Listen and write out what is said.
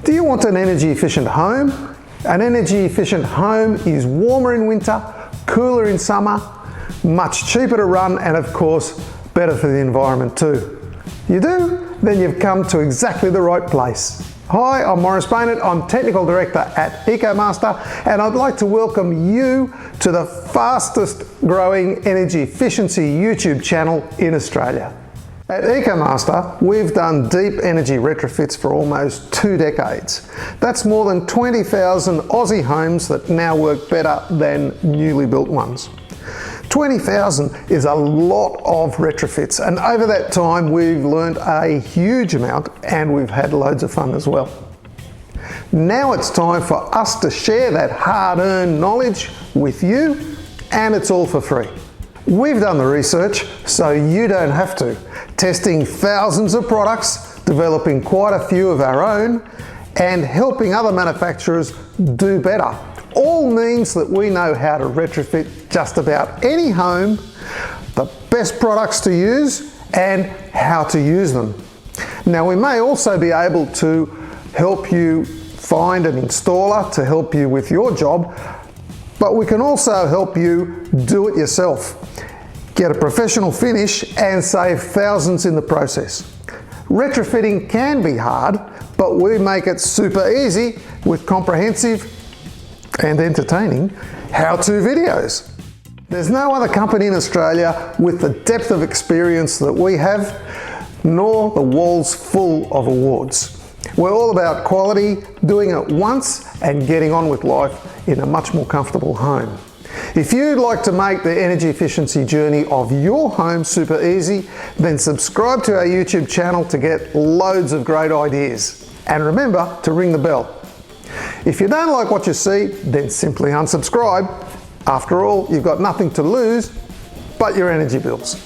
Do you want an energy efficient home? An energy efficient home is warmer in winter, cooler in summer, much cheaper to run, and of course, better for the environment too. You do? Then you've come to exactly the right place. Hi, I'm Maurice Baynard. I'm Technical Director at ecoMaster, and I'd like to welcome you to the fastest growing energy efficiency YouTube channel in Australia. At ecoMaster, we've done deep energy retrofits for almost 2 decades. That's more than 20,000 Aussie homes that now work better than newly built ones. 20,000 is a lot of retrofits, and over that time we've learned a huge amount and we've had loads of fun as well. Now it's time for us to share that hard-earned knowledge with you, and it's all for free. We've done the research so you don't have to, testing thousands of products, developing quite a few of our own, and helping other manufacturers do better. All means that we know how to retrofit just about any home, the best products to use, and how to use them. Now, we may also be able to help you find an installer to help you with your job, but we can also help you do it yourself. Get a professional finish and save thousands in the process. Retrofitting can be hard, but we make it super easy with comprehensive and entertaining how-to videos. There's no other company in Australia with the depth of experience that we have, nor the walls full of awards. We're all about quality, doing it once and getting on with life in a much more comfortable home. If you'd like to make the energy efficiency journey of your home super easy, then subscribe to our YouTube channel to get loads of great ideas. And remember to ring the bell. If you don't like what you see, then simply unsubscribe. After all, you've got nothing to lose but your energy bills.